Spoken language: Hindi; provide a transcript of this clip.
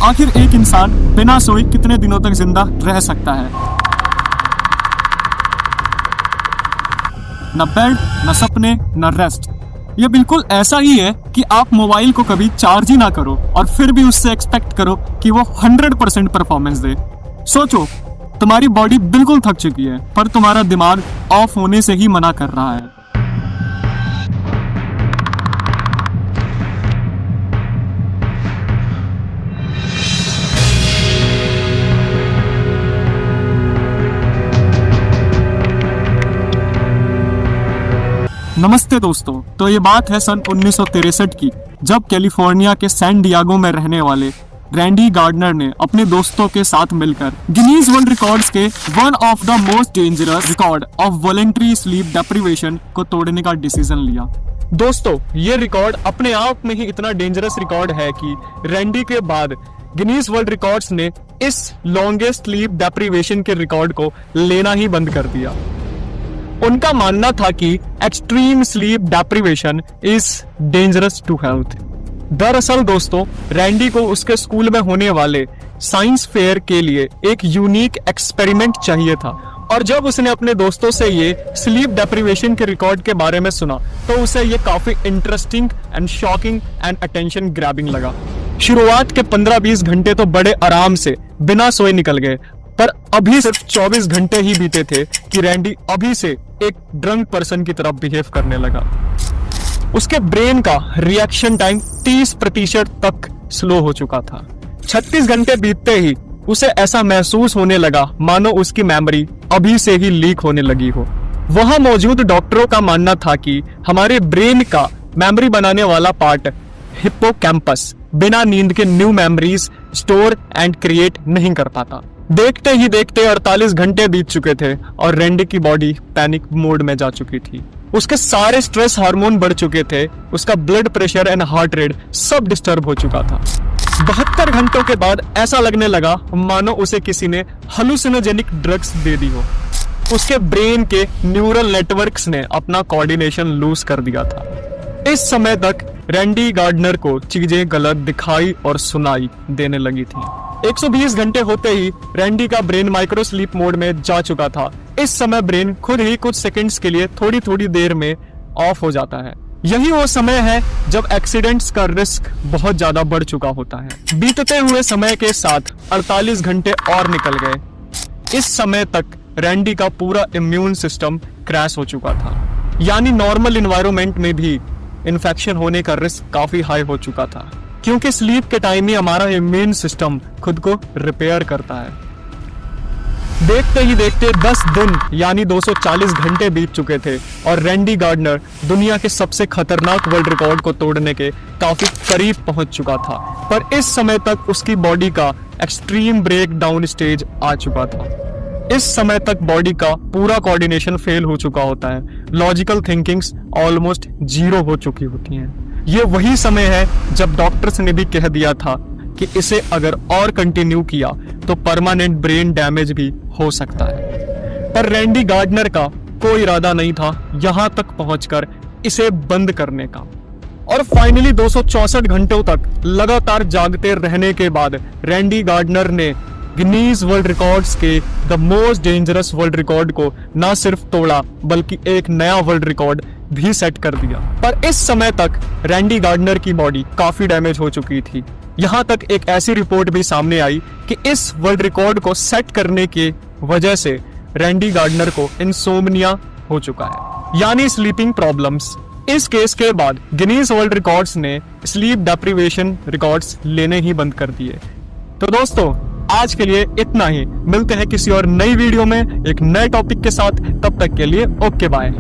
आखिर एक इंसान बिना सोए कितने दिनों तक जिंदा रह सकता है? न बेड, न सपने, न रेस्ट। ये बिल्कुल ऐसा ही है कि आप मोबाइल को कभी चार्ज ही ना करो और फिर भी उससे एक्सपेक्ट करो कि वो 100% परफॉर्मेंस दे। सोचो, तुम्हारी बॉडी बिल्कुल थक चुकी है पर तुम्हारा दिमाग ऑफ होने से ही मना कर रहा है। नमस्ते दोस्तों, तो ये बात है सन 1963 की, जब कैलिफोर्निया के सैन डियागो में रहने वाले रैंडी गार्डनर ने अपने दोस्तों के साथ मिलकर गिनीज वर्ल्ड रिकॉर्ड्स के one of the most dangerous record of voluntary sleep deprivation को तोड़ने का डिसीजन लिया। दोस्तों, ये रिकॉर्ड अपने आप में ही इतना डेंजरस रिकॉर्ड है कि रैंडी के बाद गिनीज वर्ल्ड रिकॉर्ड्स ने इस लॉन्गेस्ट स्लीप डेप्रिवेशन के रिकॉर्ड को लेना ही बंद कर दिया। उनका मानना था कि extreme sleep deprivation is dangerous to health. दरअसल दोस्तों, रैंडी को उसके स्कूल में होने वाले साइंस फेयर के लिए एक यूनिक एक्सपेरिमेंट चाहिए था, और जब उसने अपने दोस्तों से ये स्लीप डेप्रिवेशन के रिकॉर्ड के बारे में सुना तो उसे ये काफी interesting and shocking and attention grabbing लगा। शुरुआत के 15-20 घंटे तो बड़े आराम से बिना सोए निकल गए, पर अभी सिर्फ 24 घंटे ही बीते थे कि रैंडी अभी से एक ड्रंक पर्सन की तरफ बिहेव करने लगा। उसके ब्रेन का रिएक्शन टाइम 30% तक स्लो हो चुका था। 36 घंटे बीतते ही उसे ऐसा महसूस होने लगा मानो उसकी मेमोरी अभी से ही लीक होने लगी हो। वहां मौजूद डॉक्टरों का मानना था कि हमारे ब्रेन का मेमोरी बनाने वाला पार्ट हिप्पोकैम्पस बिना नींद के new memories store and create नहीं कर पाता। देखते ही देखते 48 घंटे बीत चुके थे और रैंडी की बॉडी पैनिक मोड में जा चुकी थी। उसके सारे स्ट्रेस हार्मोन बढ़ चुके थे, उसका blood pressure and heart rate सब डिस्टर्ब हो चुका था। 72 घंटों के बाद ऐसा लगने लगा मानो उसे किसी ने हालुसिनोजेनिक ड्रग्स दे दी हो। उसके ब्रेन के न्यूरल नेटवर्क्स ने अपना कोऑर्डिनेशन लूज कर दिया था। इस समय तक रैंडी गार्डनर को चीजें गलत दिखाई और सुनाई देने लगी थी। 120 घंटे होते ही रैंडी का ब्रेन माइक्रो स्लीप मोड में जा चुका था। इस समय ब्रेन खुद ही कुछ सेकंड्स के लिए थोड़ी थोड़ी देर में ऑफ हो जाता है। यही वो समय है जब एक्सीडेंट्स का रिस्क बहुत ज्यादा बढ़ चुका होता है। बीतते हुए समय के साथ 48 घंटे और निकल गए। इस समय तक रैंडी का पूरा इम्यून सिस्टम क्रैश हो चुका था, यानी नॉर्मल इन्वायरमेंट में भी इन्फेक्शन होने का रिस्क काफी हाई हो चुका था, क्योंकि स्लीप के टाइम ही हमारा इम्यून सिस्टम खुद को रिपेयर करता है। देखते ही देखते 10 दिन यानी 240 घंटे बीत चुके थे और रैंडी गार्डनर दुनिया के सबसे खतरनाक वर्ल्ड रिकॉर्ड को तोड़ने के काफी करीब पहुंच चुका था, पर इस समय तक उसकी बॉडी का एक्सट्रीम ब्रेक डाउन स्टेज आ चुका था। इस समय तक बॉडी का पूरा कोऑर्डिनेशन फेल हो चुका होता है, लॉजिकल थिंकिंग्स ऑलमोस्ट जीरो हो चुकी होती हैं। ये वही समय है जब डॉक्टर्स ने भी कह दिया था कि इसे अगर और कंटिन्यू किया तो परमानेंट ब्रेन डैमेज भी हो सकता है, पर रैंडी गार्डनर का कोई इरादा नहीं था यहां तक पहुंचकर इसे बंद करने का। और फाइनली 264 घंटों तक लगातार जागते रहने के बाद रैंडी गार्डनर ने गिनीज वर्ल्ड रिकॉर्ड्स के the most dangerous world record को न सिर्फ तोड़ा बल्कि एक नया वर्ल्ड रिकॉर्ड भी सेट कर दिया। पर इस समय तक रैंडी गार्डनर की बॉडी काफी डैमेज हो चुकी थी। यहाँ तक एक ऐसी रिपोर्ट भी सामने आई कि इस वर्ल्ड रिकॉर्ड को सेट करने के वजह से रैंडी गार्डनर को इंसोम्निया हो चुका है, यानी स्लीपिंग प्रॉब्लम्स। इस केस के बाद गिनीज वर्ल्ड रिकॉर्ड्स ने स्लीप डेप्रिवेशन रिकॉर्ड्स लेने ही बंद कर दिए। तो दोस्तों, आज के लिए इतना ही। मिलते हैं किसी और नई वीडियो में एक नए टॉपिक के साथ। तब तक के लिए ओके बाय।